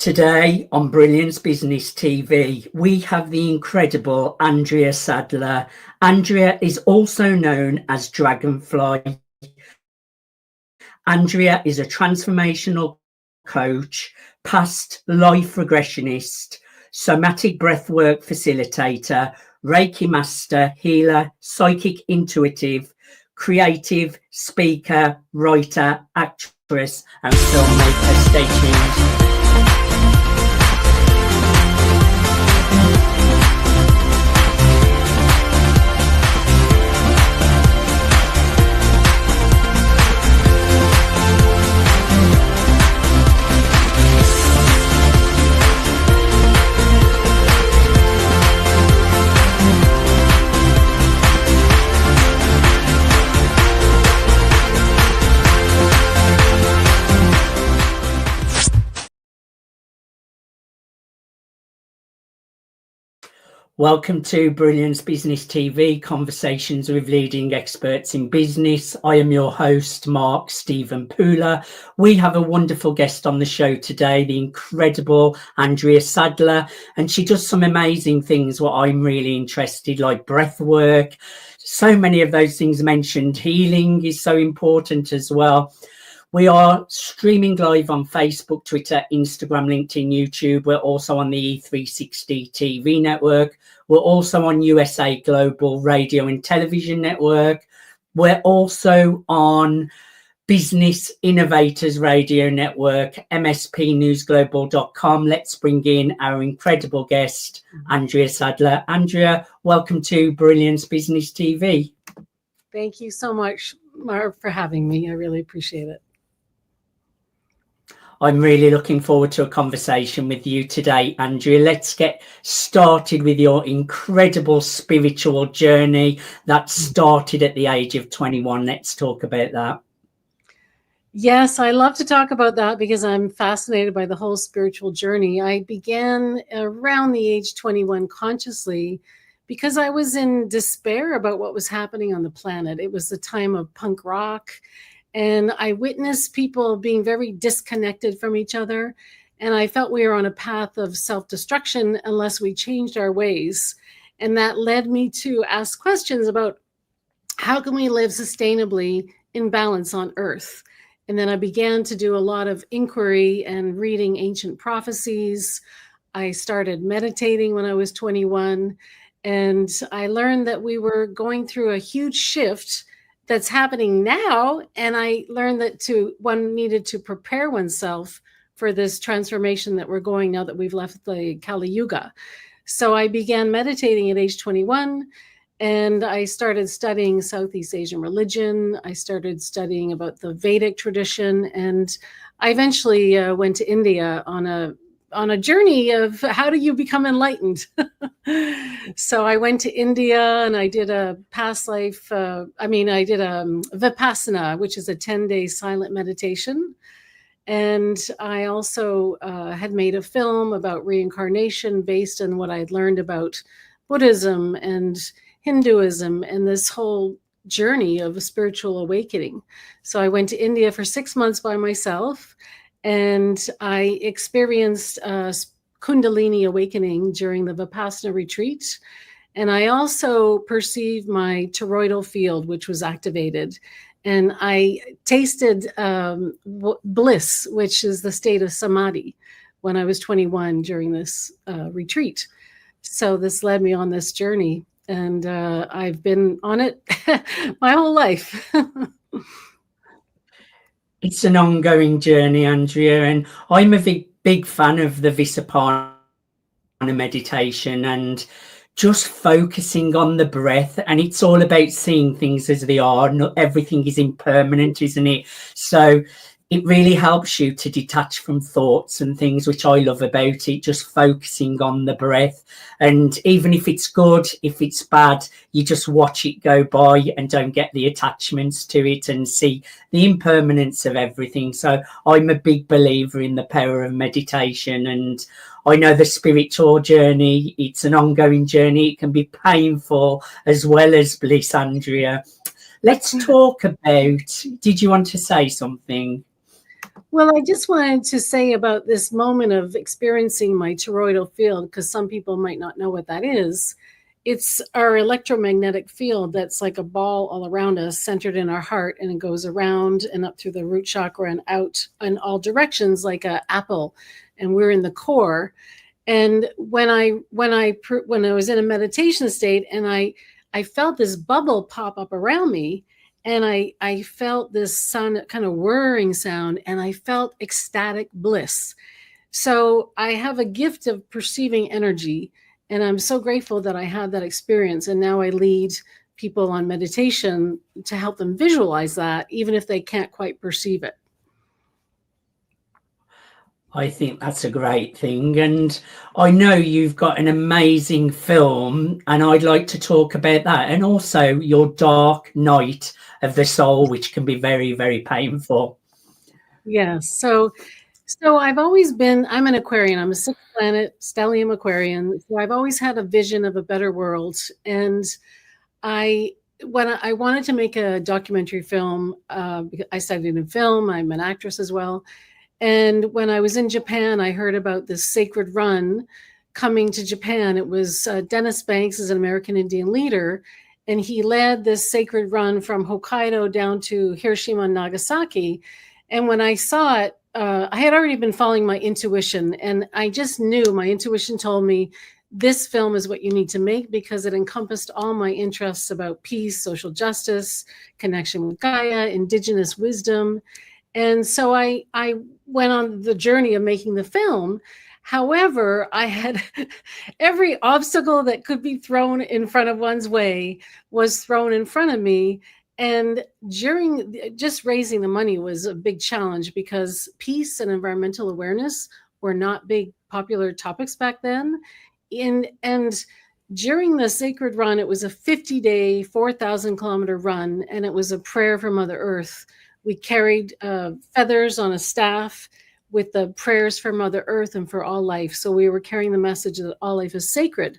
Today on Brilliance Business TV, we have the incredible Andrea Sadler. Andrea is also known as Dragonfly. Andrea is a transformational coach, past life regressionist, somatic breathwork facilitator, Reiki Master, healer, psychic intuitive, creative, speaker, writer, actress, and filmmaker. Stay tuned. Welcome to Brilliance Business TV, conversations with leading experts in business. I am your host, Mark Stephen Pooler. We have a wonderful guest on the show today, the incredible Andrea Sadler, and she does some amazing things what I'm really interested, like breath work. So many of those things mentioned. Healing is so important as well. We are streaming live on Facebook, Twitter, Instagram, LinkedIn, YouTube. We're also on the E360 TV network. We're also on USA Global Radio and Television Network. We're also on Business Innovators Radio Network, mspnewsglobal.com. Let's bring in our incredible guest, Andrea Sadler. Andrea, welcome to Brilliance Business TV. Thank you so much, Mark, for having me. I really appreciate it. I'm really looking forward to a conversation with you today, Andrea. Let's get started with your incredible spiritual journey that started at the age of 21. Let's talk about that. Yes, I love to talk about that because I'm fascinated by the whole spiritual journey. I began around the age 21 consciously because I was in despair about what was happening on the planet. It was the time of punk rock. And I witnessed people being very disconnected from each other. And I felt we were on a path of self-destruction unless we changed our ways. And that led me to ask questions about how can we live sustainably in balance on Earth? And then I began to do a lot of inquiry and reading ancient prophecies. I started meditating when I was 21. And I learned that we were going through a huge shift that's happening now. And I learned that one needed to prepare oneself for this transformation that we're going now that we've left the Kali Yuga. So I began meditating at age 21, and I started studying Southeast Asian religion. I started studying about the Vedic tradition, and I eventually went to India on a journey of how do you become enlightened. So I went to India and I did a past life. I did a Vipassana, which is a 10-day silent meditation. And I also had made a film about reincarnation based on what I had learned about Buddhism and Hinduism and this whole journey of a spiritual awakening. So I went to India for 6 months by myself. And I experienced Kundalini awakening during the Vipassana retreat. And I also perceived my toroidal field, which was activated. And I tasted bliss, which is the state of samadhi, when I was 21 during this retreat. So this led me on this journey. And I've been on it my whole life. It's an ongoing journey, Andrea, and I'm a big fan of the Vipassana meditation and just focusing on the breath. And it's all about seeing things as they are. Not everything is impermanent, isn't it? So it really helps you to detach from thoughts and things, which I love about it, just focusing on the breath. And even if it's good, if it's bad, you just watch it go by and don't get the attachments to it and see the impermanence of everything. So I'm a big believer in the power of meditation. And I know the spiritual journey, it's an ongoing journey. It can be painful as well as bliss, Andrea. Let's talk about, did you want to say something? Well, I just wanted to say about this moment of experiencing my toroidal field, because some people might not know what that is. It's our electromagnetic field that's like a ball all around us, centered in our heart, and it goes around and up through the root chakra and out in all directions like an apple, and we're in the core. And when I was in a meditation state, and I felt this bubble pop up around me, and I felt this sound, kind of whirring sound, and I felt ecstatic bliss. So I have a gift of perceiving energy, and I'm so grateful that I had that experience. And now I lead people on meditation to help them visualize that, even if they can't quite perceive it. I think that's a great thing. And I know you've got an amazing film, and I'd like to talk about that. And also your dark night of the soul, which can be very, very painful. Yes. So I've always been, I'm an Aquarian. I'm a sixth planet stellium Aquarian. So I've always had a vision of a better world. And when I wanted to make a documentary film, I studied in film. I'm an actress as well. And when I was in Japan, I heard about this sacred run coming to Japan. It was Dennis Banks is an American Indian leader, and he led this sacred run from Hokkaido down to Hiroshima and Nagasaki. And when I saw it, I had already been following my intuition, and I just knew my intuition told me this film is what you need to make, because it encompassed all my interests about peace, social justice, connection with Gaia, indigenous wisdom. And so I went on the journey of making the film. However, I had every obstacle that could be thrown in front of one's way was thrown in front of me. And just raising the money was a big challenge, because peace and environmental awareness were not big popular topics back then. And during the sacred run, it was a 50-day, 4,000-kilometer run, and it was a prayer for Mother Earth. We carried feathers on a staff with the prayers for Mother Earth and for all life. So we were carrying the message that all life is sacred.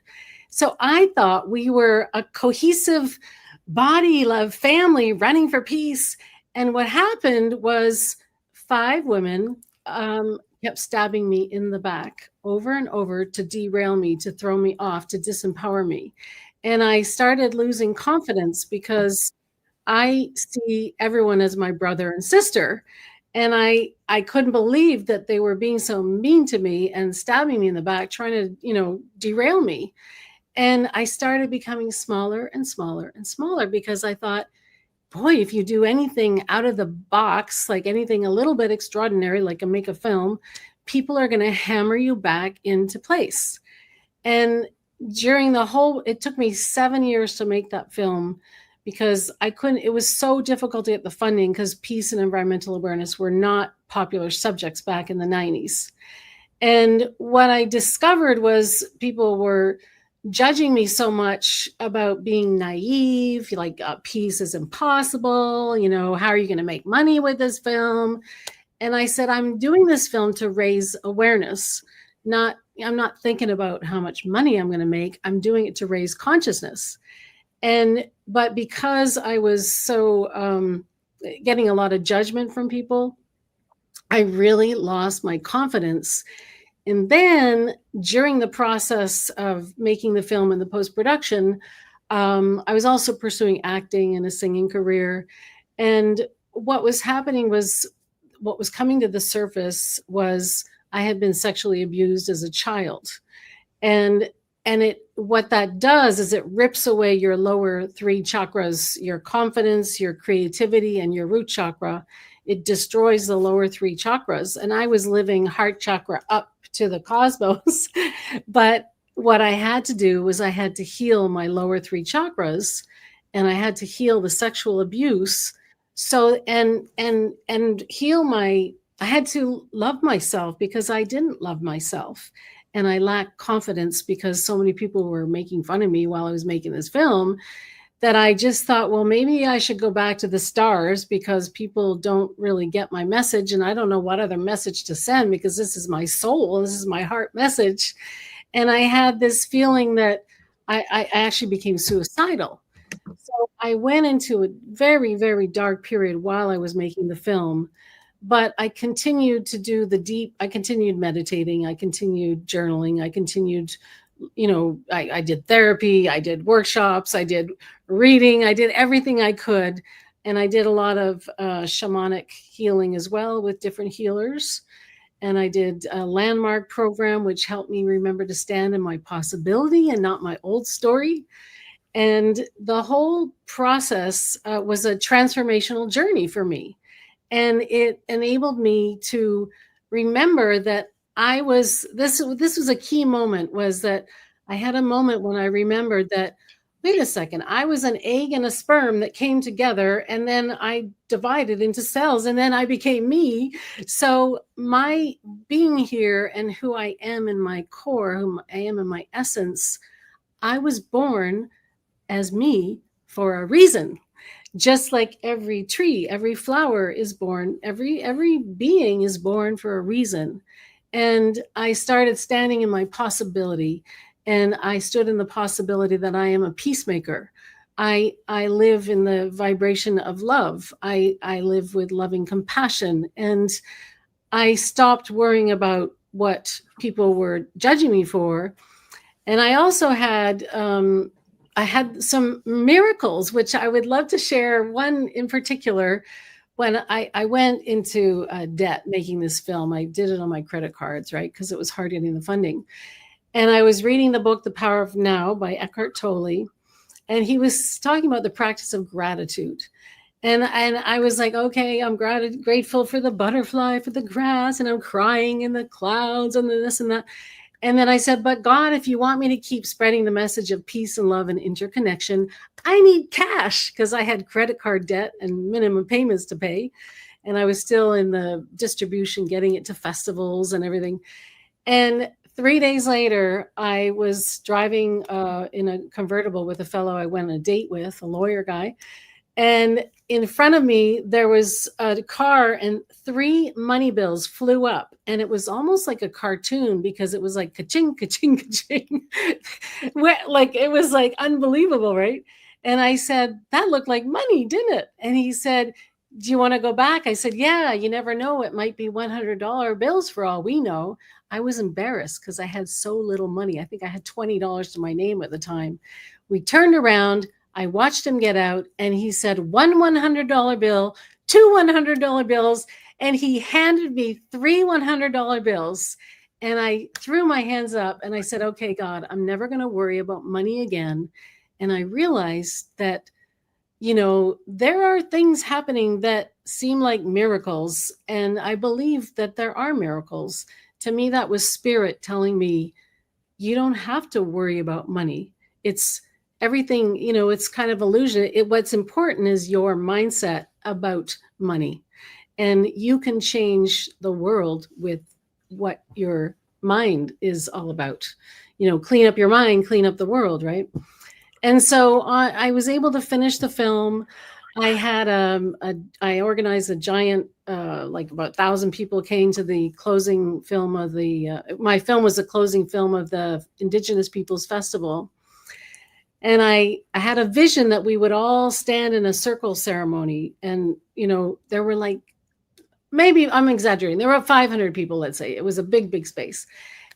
So I thought we were a cohesive body, love, family running for peace. And what happened was 5 women kept stabbing me in the back over and over to derail me, to throw me off, to disempower me. And I started losing confidence, because I see everyone as my brother and sister. And I couldn't believe that they were being so mean to me and stabbing me in the back, trying to, derail me. And I started becoming smaller and smaller and smaller, because I thought, boy, if you do anything out of the box, like anything a little bit extraordinary, like make a film, people are going to hammer you back into place. And it took me 7 years to make that film, because it was so difficult to get the funding, because peace and environmental awareness were not popular subjects back in the 90s. And what I discovered was people were judging me so much about being naive, like peace is impossible, how are you going to make money with this film? And I said, I'm doing this film to raise awareness. I'm not thinking about how much money I'm going to make. I'm doing it to raise consciousness. But because I was so getting a lot of judgment from people, I really lost my confidence. And then during the process of making the film and the post-production, I was also pursuing acting and a singing career. And what was happening was, what was coming to the surface was I had been sexually abused as a child. And what that does is it rips away your lower 3 chakras, your confidence, your creativity, and your root chakra. It destroys the lower 3 chakras. And I was living heart chakra up to the cosmos. But what I had to do was I had to heal my lower 3 chakras, and I had to heal the sexual abuse. So, and heal I had to love myself, because I didn't love myself. And I lacked confidence, because so many people were making fun of me while I was making this film, that I just thought, well, maybe I should go back to the stars, because people don't really get my message. And I don't know what other message to send, because this is my soul. This is my heart message. And I had this feeling that I actually became suicidal. So I went into a very, very dark period while I was making the film. But I continued to do I continued meditating, I continued journaling, I continued, I did therapy, I did workshops, I did reading, I did everything I could. And I did a lot of shamanic healing as well with different healers. And I did a landmark program, which helped me remember to stand in my possibility and not my old story. And the whole process was a transformational journey for me. And it enabled me to remember that this was a key moment, was that I had a moment when I remembered that, wait a second, I was an egg and a sperm that came together, and then I divided into cells, and then I became me. So my being here and who I am in my core, who I am in my essence, I was born as me for a reason. Just like every tree, every flower is born, every being is born for a reason. And I started standing in my possibility, and I stood in the possibility that I am a peacemaker. I live in the vibration of love. I live with loving compassion, and I stopped worrying about what people were judging me for. And I also had I had some miracles, which I would love to share. One in particular, when I went into debt making this film, I did it on my credit cards, right? Because it was hard getting the funding. And I was reading the book, The Power of Now by Eckhart Tolle. And he was talking about the practice of gratitude. And I was like, okay, I'm grateful for the butterfly, for the grass, and I'm crying in the clouds and this and that. And then I said, but God, if you want me to keep spreading the message of peace and love and interconnection, I need cash, because I had credit card debt and minimum payments to pay. And I was still in the distribution, getting it to festivals and everything. And 3 days later, I was driving in a convertible with a fellow I went on a date with, a lawyer guy. And in front of me, there was a car, and 3 money bills flew up. And it was almost like a cartoon, because it was like ka-ching, ka-ching, ka-ching. Like, it was like unbelievable, right? And I said, that looked like money, didn't it? And he said, do you want to go back? I said, yeah, you never know. It might be $100 bills for all we know. I was embarrassed because I had so little money. I think I had $20 to my name at the time. We turned around. I watched him get out, and he said, one $100 bill, 2 $100 bills, and he handed me 3 $100 bills. And I threw my hands up and I said, okay, God, I'm never going to worry about money again. And I realized that, there are things happening that seem like miracles. And I believe that there are miracles. To me, that was spirit telling me, you don't have to worry about money. It's everything, it's kind of illusion. What's important is your mindset about money, and you can change the world with what your mind is all about. Clean up your mind, clean up the world, right? And so I was able to finish the film. I had I organized a giant, like about 1,000 people came to the closing film of my film was the closing film of the Indigenous Peoples Festival. And I had a vision that we would all stand in a circle ceremony. And, there were like, maybe I'm exaggerating, there were 500 people, let's say. It was a big, big space.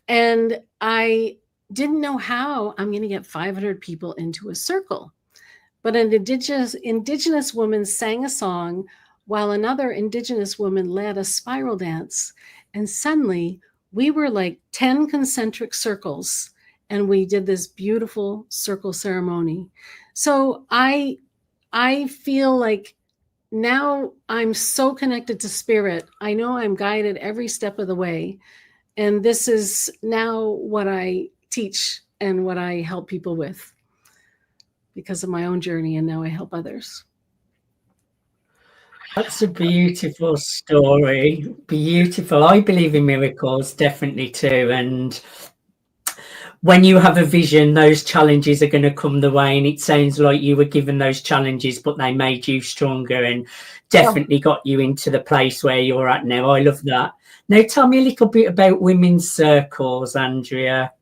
And I didn't know how I'm going to get 500 people into a circle. But an indigenous woman sang a song while another Indigenous woman led a spiral dance. And suddenly we were like 10 concentric circles. And we did this beautiful circle ceremony. So I feel like now I'm so connected to spirit. I know I'm guided every step of the way. And this is now what I teach and what I help people with because of my own journey. And now I help others. That's a beautiful story. Beautiful. I believe in miracles, definitely too. And when you have a vision, those challenges are going to come the way. And it sounds like you were given those challenges, but they made you stronger and definitely got you into the place where you're at now. I love that. Now, tell me a little bit about women's circles, Andrea.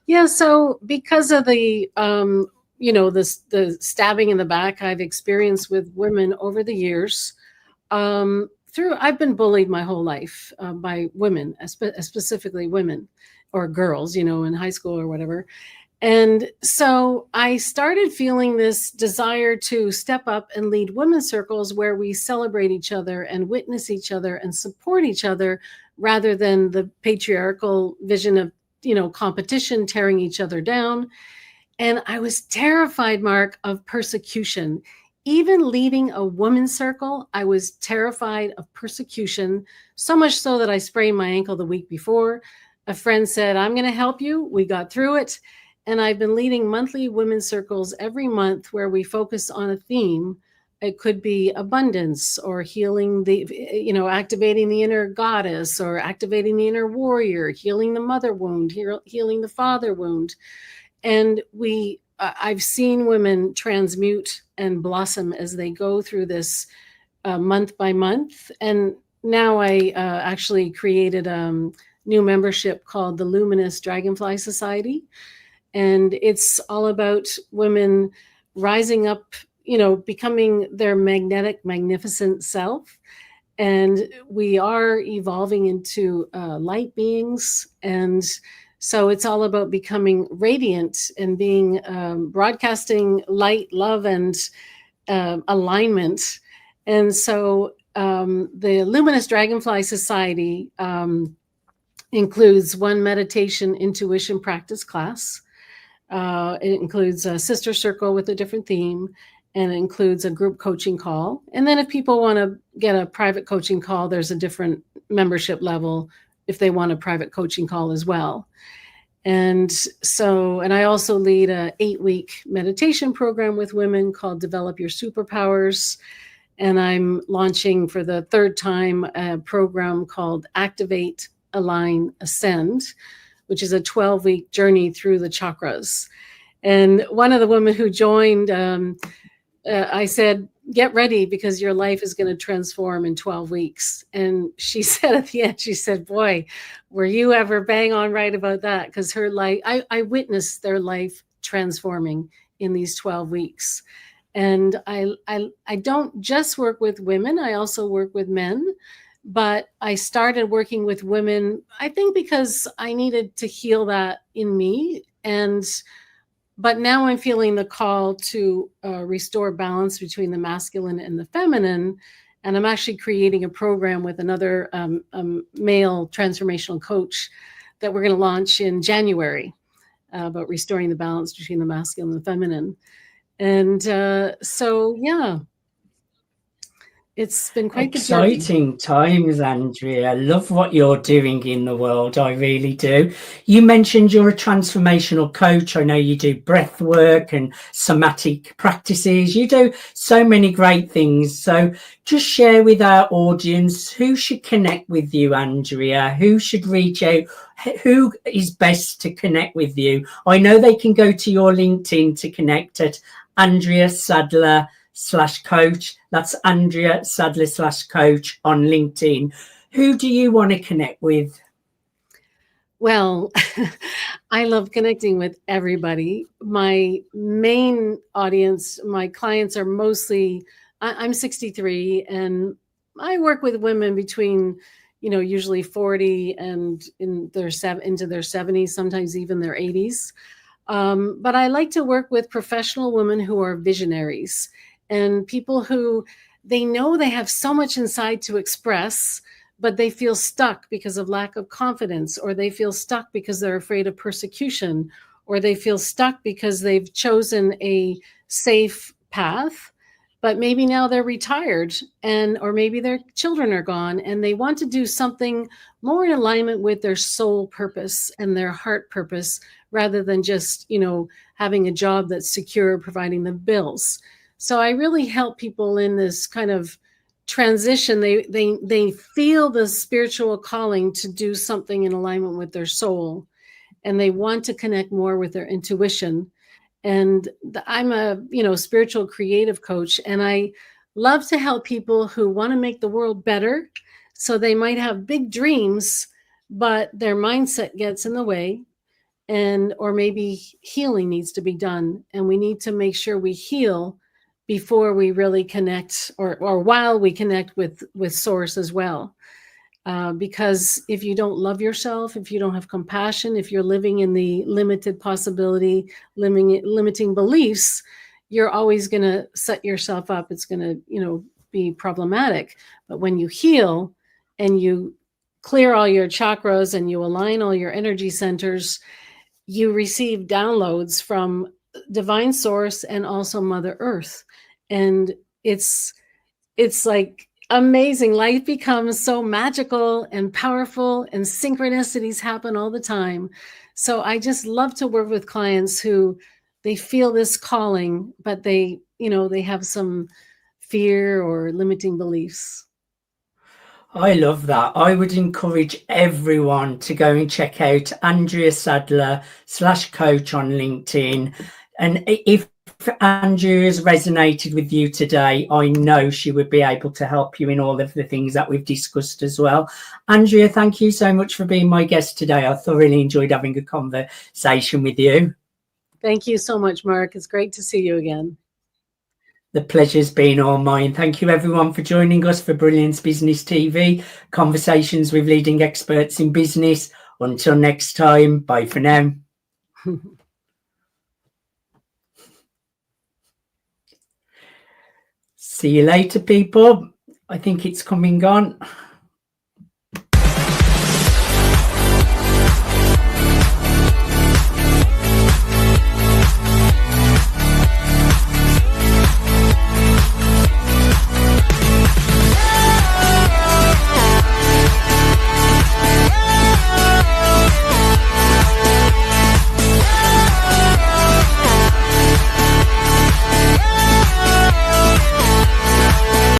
Yeah, so because of the stabbing in the back I've experienced with women over the years, I've been bullied my whole life by women, specifically women or girls, in high school or whatever. And so I started feeling this desire to step up and lead women's circles where we celebrate each other and witness each other and support each other, rather than the patriarchal vision of, competition, tearing each other down. And I was terrified, Mark, of persecution. Even leading a women's circle, I was terrified of persecution, so much so that I sprained my ankle the week before. A friend said, I'm going to help you. We got through it. And I've been leading monthly women's circles every month where we focus on a theme. It could be abundance, or healing activating the inner goddess, or activating the inner warrior, healing the mother wound, healing the father wound. And I've seen women transmute and blossom as they go through this month by month. And now I actually created a new membership called the Luminous Dragonfly Society. And it's all about women rising up, becoming their magnetic, magnificent self. And we are evolving into light beings. And so it's all about becoming radiant and being broadcasting light, love, and alignment. And so the Luminous Dragonfly Society includes one meditation intuition practice class. It includes a sister circle with a different theme, and it includes a group coaching call. And then if people want to get a private coaching call, there's a different membership level if they want a private coaching call as well. And I also lead a 8-week meditation program with women called Develop Your Superpowers. And I'm launching for the 3rd time a program called Activate, Align, Ascend, which is a 12-week journey through the chakras. And one of the women who joined, I said, get ready, because your life is going to transform in 12 weeks. And she said at the end, she said, boy, were you ever bang on right about that? Because her life, I witnessed their life transforming in these 12 weeks. And I don't just work with women, I also work with men. But I started working with women, I think, because I needed to heal that in me. But now I'm feeling the call to restore balance between the masculine and the feminine. And I'm actually creating a program with another male transformational coach that we're going to launch in January about restoring the balance between the masculine and the feminine. And yeah. It's been quite exciting times, Andrea. I love what you're doing in the world. I really do. You mentioned you're a transformational coach. I know you do breath work and somatic practices. You do so many great things. So just share with our audience who should connect with you, Andrea, who should reach out, who is best to connect with you. I know they can go to your LinkedIn to connect at Andrea Sadler /coach. That's Andrea Sadler /coach on LinkedIn. Who do you want to connect with? Well, I love connecting with everybody. My main audience, my clients are mostly, I'm 63 and I work with women between, usually 40 and into their 70s, sometimes even their 80s. But I like to work with professional women who are visionaries and people who they know they have so much inside to express, but they feel stuck because of lack of confidence, or they feel stuck because they're afraid of persecution, or they feel stuck because they've chosen a safe path, but maybe now they're retired or maybe their children are gone and they want to do something more in alignment with their soul purpose and their heart purpose, rather than just, having a job that's secure, providing the bills. So I really help people in this kind of transition. They feel the spiritual calling to do something in alignment with their soul, and they want to connect more with their intuition. And I'm a, spiritual creative coach, and I love to help people who want to make the world better. So they might have big dreams, but their mindset gets in the way, or maybe healing needs to be done. And we need to make sure we heal before we really connect, or while we connect with source as well. Because if you don't love yourself, if you don't have compassion, if you're living in the limited possibility, limiting beliefs, you're always going to set yourself up. It's going to, be problematic. But when you heal and you clear all your chakras and you align all your energy centers, you receive downloads from divine source and also Mother Earth. And it's like amazing. Life becomes so magical and powerful, and synchronicities happen all the time. So I just love to work with clients who they feel this calling, but they have some fear or limiting beliefs. I love that. I would encourage everyone to go and check out Andrea Sadler /coach on LinkedIn. And if Andrea has resonated with you today, I know she would be able to help you in all of the things that we've discussed as well. Andrea, thank you so much for being my guest today. I thoroughly enjoyed having a conversation with you. Thank you so much, Mark. It's great to see you again. The pleasure's been all mine. Thank you, everyone, for joining us for Brilliance Business TV, conversations with leading experts in business. Until next time, bye for now. See you later, people. I think it's coming on.